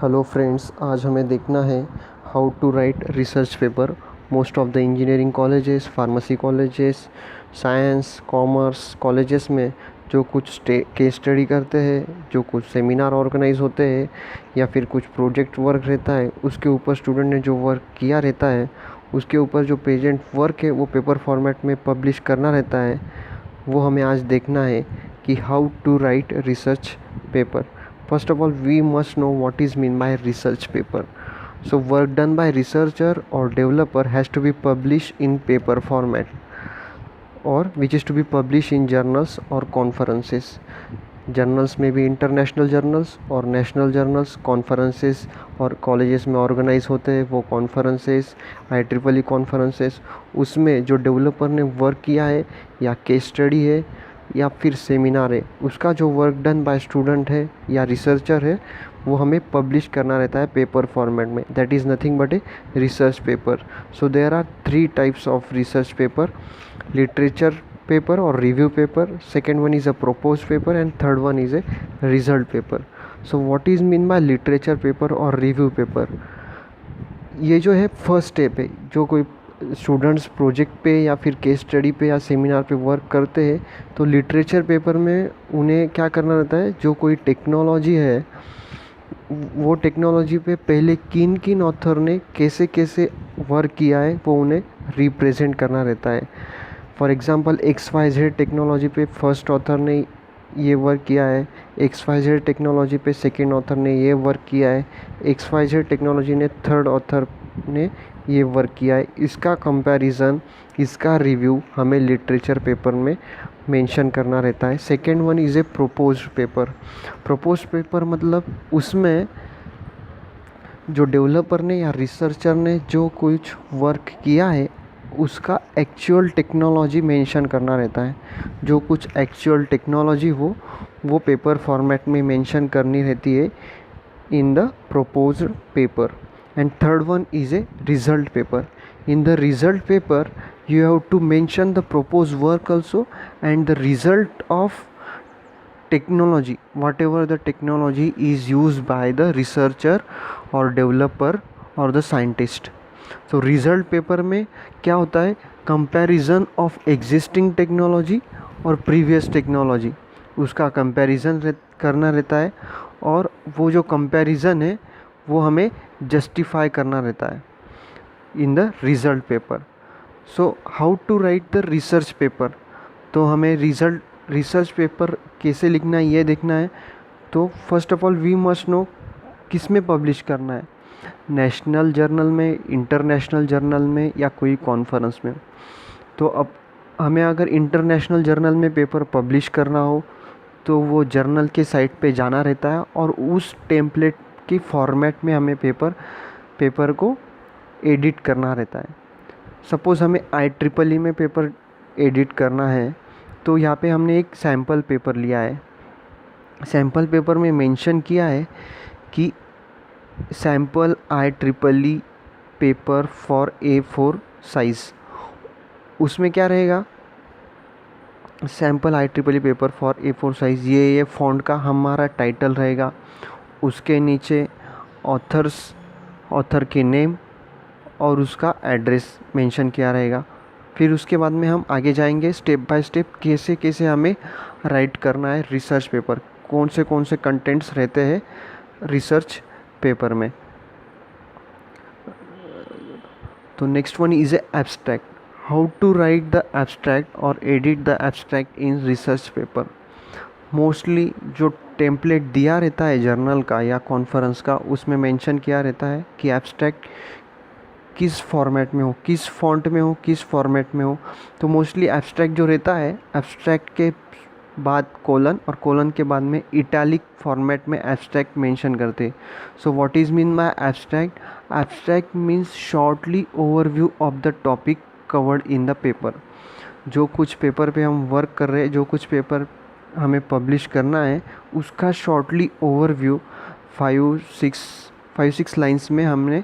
Hello friends, आज हमें देखना है how to write research paper. Most of the engineering colleges, pharmacy colleges, science commerce colleges में जो कुछ केस स्टडी करते हैं, जो कुछ सेमिनार ऑर्गेनाइज होते हैं या फिर कुछ प्रोजेक्ट वर्क रहता है, उसके ऊपर स्टूडेंट ने जो वर्क किया रहता है उसके ऊपर जो प्रेजेंट वर्क है वो पेपर फॉर्मेट में पब्लिश करना रहता है। वो हमें आज देखना है कि how to write research paper. First of all, we must know what is mean by research paper. So work done by researcher or developer has to be published in paper format, or which is to be published in journals or conferences. Journals में भी international journals और national journals, conferences और colleges में organise होते हैं वो conferences, IEEE conferences. उसमें जो डेवलपर ने वर्क किया है या केस स्टडी है या फिर सेमिनार है, उसका जो वर्क डन बाय स्टूडेंट है या रिसर्चर है वो हमें पब्लिश करना रहता है पेपर फॉर्मेट में। That is nothing but a research paper. So there are 3 types of research paper: literature paper और review paper, second one is a proposed paper and third one is a result paper. So what is mean by literature paper और review paper? ये जो है first step है। जो कोई students project पे या फिर केस स्टडी पे या सेमिनार पे वर्क करते हैं तो लिटरेचर पेपर में उन्हें क्या करना रहता है, जो कोई टेक्नोलॉजी है वो टेक्नोलॉजी पे पहले किन किन ऑथर ने कैसे कैसे वर्क किया है वो उन्हें रिप्रेजेंट करना रहता है। फॉर एग्ज़ाम्पल XYZ टेक्नोलॉजी पे फर्स्ट ऑथर ने ये वर्क किया है, XYZ टेक्नोलॉजी पे सेकेंड ऑथर ने ये वर्क किया है, XYZ टेक्नोलॉजी ने थर्ड ऑथर ने ये वर्क किया है। इसका कंपैरिजन, इसका रिव्यू हमें लिटरेचर पेपर में मेंशन करना रहता है। Second one is A proposed paper. Proposed paper मतलब उसमें जो डेवलपर ने या रिसर्चर ने जो कुछ वर्क किया है उसका एक्चुअल टेक्नोलॉजी मेंशन करना रहता है। जो कुछ एक्चुअल टेक्नोलॉजी हो वो पेपर फॉर्मेट में मेंशन करनी रहती है in the proposed paper. And third one is a result paper. In the result paper you have to mention the proposed work also and the result of technology, whatever the technology is used by the researcher or developer or the scientist. So result paper में क्या होता है, comparison of existing technology और previous technology, उसका comparison करना रहता है और वो जो कंपैरिजन है वो हमें जस्टिफाई करना रहता है in the result paper. So how to write the research paper, तो हमें रिसर्च पेपर कैसे लिखना है ये देखना है। तो first of all we must know किस में पब्लिश करना है, नेशनल जर्नल में, इंटरनेशनल जर्नल में या कोई कॉन्फ्रेंस में। तो अब हमें अगर इंटरनेशनल जर्नल में पेपर पब्लिश करना हो तो वो जर्नल के साइट पे जाना रहता है और उस टेम्पलेट की फॉर्मेट में हमें पेपर को एडिट करना रहता है। सपोज़ हमें IEEE में पेपर एडिट करना है तो यहाँ पे हमने एक सैम्पल पेपर लिया है। सैम्पल पेपर में मेंशन किया है कि sample IEEE paper for A4 size. उसमें क्या रहेगा, sample IEEE paper for A4 size, ये फ़ॉन्ट का हमारा टाइटल रहेगा। उसके नीचे ऑथर के नेम और उसका एड्रेस मेंशन किया रहेगा। फिर उसके बाद में हम आगे जाएंगे स्टेप बाय स्टेप कैसे कैसे हमें राइट करना है रिसर्च पेपर, कौन से कंटेंट्स रहते हैं रिसर्च पेपर में। तो next one is a abstract. How to write the abstract और edit the abstract in research paper. Mostly जो टेम्पलेट दिया रहता है जर्नल का या कॉन्फ्रेंस का, उसमें मेंशन किया रहता है कि एब्स्ट्रैक्ट किस फॉर्मेट में हो, किस फॉन्ट में हो, किस फॉर्मेट में हो। तो मोस्टली एब्स्ट्रैक्ट जो रहता है, एब्स्ट्रैक्ट के बाद कोलन और कोलन के बाद में इटैलिक फॉर्मेट में एब्स्ट्रैक्ट मेंशन करते। सो what is mean bye abstract? Abstract means shortly overview of the topic covered in the paper. जो कुछ पेपर पे हम वर्क कर रहे हैं, जो कुछ पेपर हमें पब्लिश करना है, उसका शॉर्टली ओवरव्यू 5-6 लाइंस में हमने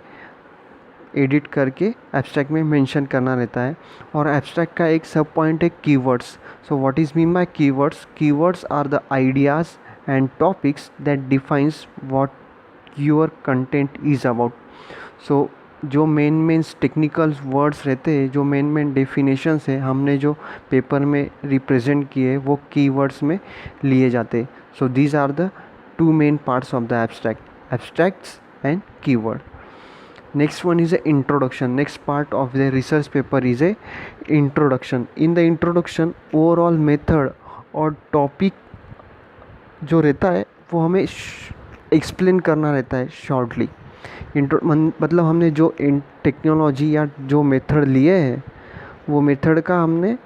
एडिट करके एब्स्ट्रैक्ट में मेंशन करना रहता है। और एब्स्ट्रैक्ट का एक सब पॉइंट है keywords. So what is mean by keywords? Keywords are the ideas and topics that defines what your content is about. So जो मेन टेक्निकल वर्ड्स रहते हैं, जो मेन डेफिनेशंस है, हमने जो पेपर में रिप्रेजेंट किए वो कीवर्ड्स में लिए जाते। So these are the two main parts of the abstracts and keyword. Next one is a introduction. Next part of the research paper is a introduction. In the introduction, overall method और topic जो रहता है वो हमें explain करना रहता है shortly. मतलब हमने जो टेक्नोलॉजी या जो मेथड लिए हैं वो मेथड का हमने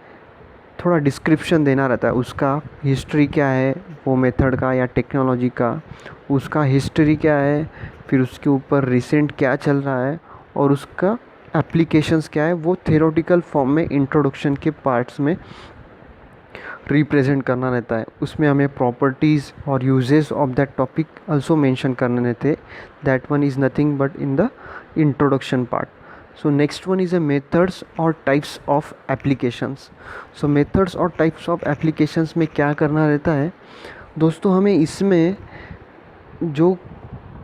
थोड़ा डिस्क्रिप्शन देना रहता है। उसका हिस्ट्री क्या है वो मेथड का या टेक्नोलॉजी का, उसका हिस्ट्री क्या है, फिर उसके ऊपर रिसेंट क्या चल रहा है और उसका एप्लीकेशंस क्या है, वो थ्योरेटिकल फॉर्म में इंट्रोडक्शन के पार्ट्स में रिप्रेजेंट करना रहता है। उसमें हमें प्रॉपर्टीज़ और uses of that topic also mention करने रहते। That one is nothing but in the introduction part. So next one is a methods और types of applications. So methods और types of applications में क्या करना रहता है दोस्तों, हमें इसमें जो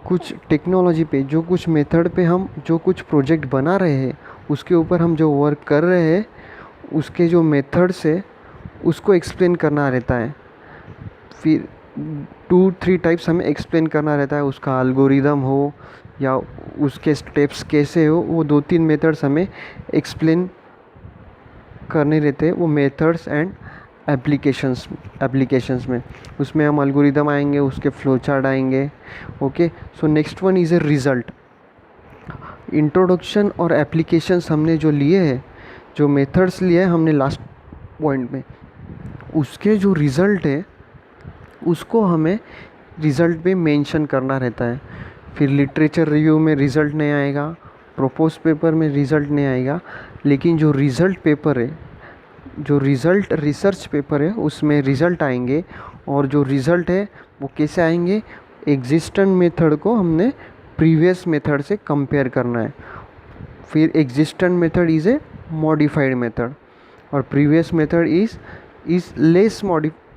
कुछ टेक्नोलॉजी पे, जो कुछ मेथड पे हम जो कुछ प्रोजेक्ट बना रहे हैं, उसके ऊपर हम जो वर्क कर रहे हैं, उसके जो मेथड्स है उसको एक्सप्लेन करना रहता है। फिर 2-3 टाइप्स हमें एक्सप्लेन करना रहता है। उसका एल्गोरिदम हो या उसके स्टेप्स कैसे हो, वो 2-3 मेथड्स हमें एक्सप्लेन करने रहते हैं। वो मेथड्स एंड एप्लीकेशंस में उसमें हम एल्गोरिदम आएंगे, उसके फ्लो चार्ट आएंगे। Okay, so next one is a result. Introduction और एप्लीकेशंस हमने जो लिए हैं, जो मेथड्स लिए हैं हमने लास्ट पॉइंट में, उसके जो रिज़ल्ट है उसको हमें रिज़ल्ट पे मेंशन करना रहता है। फिर लिटरेचर रिव्यू में रिज़ल्ट नहीं आएगा, प्रोपोज पेपर में रिज़ल्ट नहीं आएगा, लेकिन जो रिज़ल्ट पेपर है, जो रिज़ल्ट रिसर्च पेपर है, उसमें रिज़ल्ट आएंगे। और जो रिज़ल्ट है वो कैसे आएंगे, एग्जिस्टेंट मेथड को हमने प्रीवियस मेथड से कंपेयर करना है। फिर existent method is a modified method और प्रीवियस मेथड इज़ लेस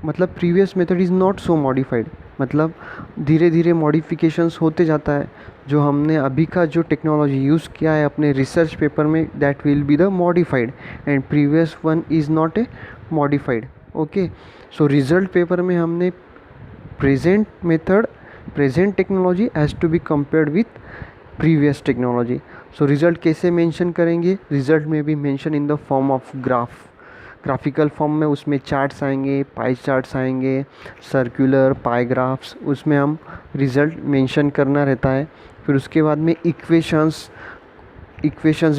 मतलब previous method is not so modified. मतलब धीरे धीरे मॉडिफिकेशंस होते जाता है। जो हमने अभी का जो टेक्नोलॉजी यूज़ किया है अपने रिसर्च पेपर में, that will be the modified and previous one is not a modified. Okay, so result paper में हमने present technology has to be compared with previous technology. So result कैसे mention करेंगे, result में भी mention in the form of graphical form में। उसमें charts आएंगे, pie charts आएंगे, सर्कुलर पाई ग्राफ्स, उसमें हम रिज़ल्ट मेंशन करना रहता है। फिर उसके बाद में इक्वेशंस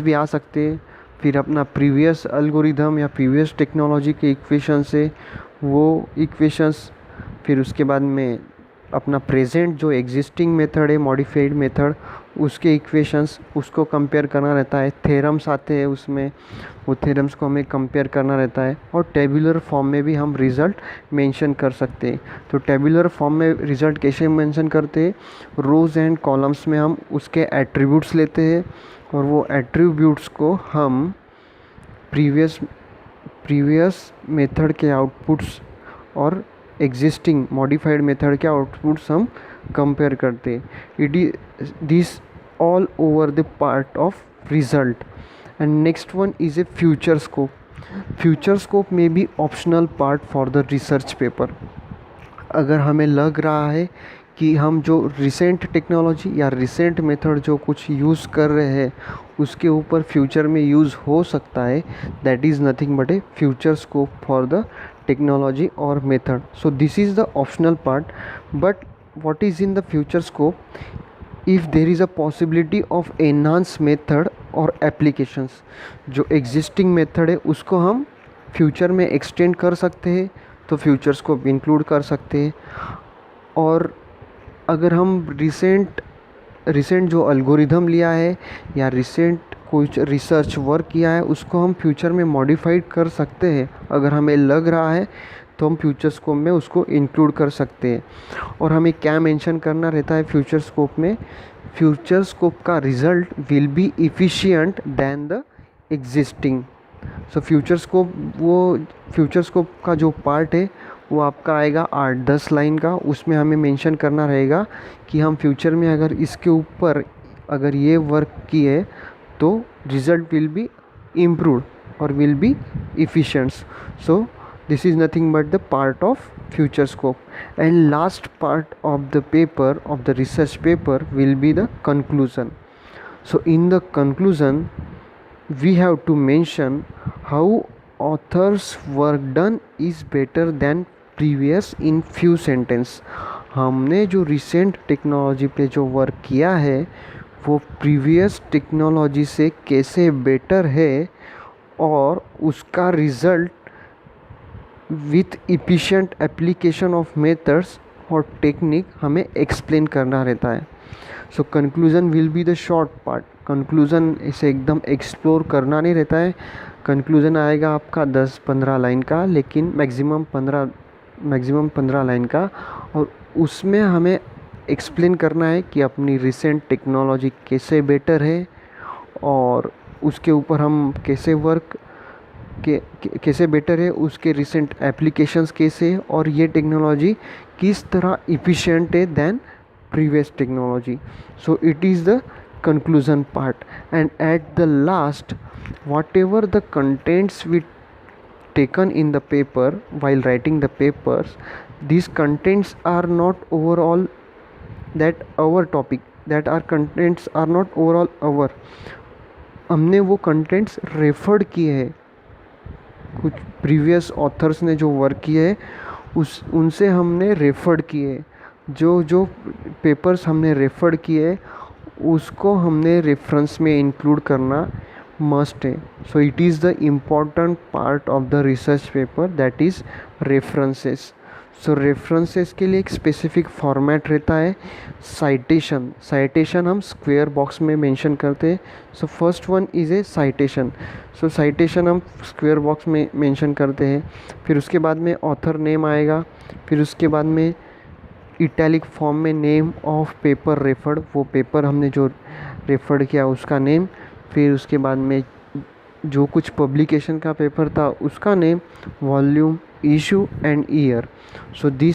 भी आ सकते हैं। फिर अपना प्रीवियस एल्गोरिदम या प्रीवियस टेक्नोलॉजी के इक्वेशन से वो इक्वेशंस, फिर उसके बाद में अपना प्रेजेंट जो एग्जिस्टिंग मेथड है, मॉडिफाइड मेथड, उसके इक्वेशंस, उसको कंपेयर करना रहता है। थ्योरम्स आते हैं उसमें, वो थ्योरम्स को हमें कंपेयर करना रहता है। और टेबुलर फॉर्म में भी हम रिज़ल्ट मेंशन कर सकते हैं। तो टेबुलर फॉर्म में रिज़ल्ट कैसे मेंशन करते हैं, रोज़ एंड कॉलम्स में हम उसके एट्रीब्यूट्स लेते हैं और वो एट्रीब्यूट्स को हम प्रीवियस मेथड के आउटपुट्स और एग्जिस्टिंग मॉडिफाइड मेथड के आउटपुट्स हम कंपेयर करते हैं। It is this all over the part of result. And next one is a future scope. Future scope may be optional part for the research paper. अगर हमें लग रहा है कि हम जो रिसेंट टेक्नोलॉजी या रिसेंट मेथड जो कुछ यूज़ कर रहे हैं उसके ऊपर फ्यूचर में यूज़ हो सकता है, that is nothing but A future scope for the technology और method. So this is the optional part, but what is in the future scope? If there is a possibility of enhanced method और applications, जो existing method है उसको हम future में extend कर सकते हैं तो फ्यूचर्स को इंक्लूड कर सकते हैं. और अगर हम रिसेंट जो एल्गोरिदम लिया है या रिसेंट कुछ रिसर्च वर्क किया है उसको हम फ्यूचर में मॉडिफाइड कर सकते हैं. अगर हमें लग रहा है तो हम फ्यूचर स्कोप में उसको इंक्लूड कर सकते हैं. और हमें क्या मेंशन करना रहता है फ्यूचर स्कोप में, फ्यूचर स्कोप का result will be efficient than the existing. So future scope का जो पार्ट है वो आपका आएगा 8-10 लाइन का। उसमें हमें मेंशन करना रहेगा कि हम फ्यूचर में अगर इसके ऊपर अगर ये वर्क किए तो रिजल्ट विल बी इम्प्रूव्ड और will be efficient. So this is nothing but the part of future scope. And last part of the paper, of the research paper, will be the conclusion. So in the conclusion we have to mention how author's work done is better than previous in few sentence. हमने जो recent technology पे जो work किया है वो previous technology से कैसे better है और उसका result with efficient application of methods और टेक्निक हमें एक्सप्लेन करना रहता है. So conclusion will be the short part. Conclusion इसे एकदम एक्सप्लोर करना नहीं रहता है. कंक्लूज़न आएगा आपका 10-15 लाइन का, लेकिन मैक्सिमम 15 लाइन का, और उसमें हमें एक्सप्लेन करना है कि अपनी रिसेंट टेक्नोलॉजी कैसे बेटर है और उसके ऊपर हम कैसे वर्क कैसे बेटर है, उसके रिसेंट एप्लीकेशंस कैसे, और ये टेक्नोलॉजी किस तरह इफ़िशिएंट है then previous technology. So it is the conclusion part, and at the last whatever the contents we taken in the paper while writing the papers, these contents are not overall that our topic, that our contents are not overall our. हमने वो contents referred किए हैं, कुछ previous authors ने जो work किए है उनसे हमने रेफर्ड किए. जो पेपर्स हमने रेफर्ड किए उसको हमने रेफरेंस में इंक्लूड करना मस्ट है. So it is the important part of the research paper, that is references. So references के लिए एक स्पेसिफिक फॉर्मेट रहता है. साइटेशन हम स्क्वेयर बॉक्स में मेंशन करते हैं. So first one is A citation. So citation हम स्क्वेयर बॉक्स में मेंशन करते हैं. फिर उसके बाद में ऑथर नेम आएगा. फिर उसके बाद में इटैलिक फॉर्म में नेम ऑफ पेपर रेफर्ड, वो पेपर हमने जो रेफर्ड किया उसका नेम. फिर उसके बाद में जो कुछ पब्लिकेशन का पेपर था उसका name, volume, issue and year. So this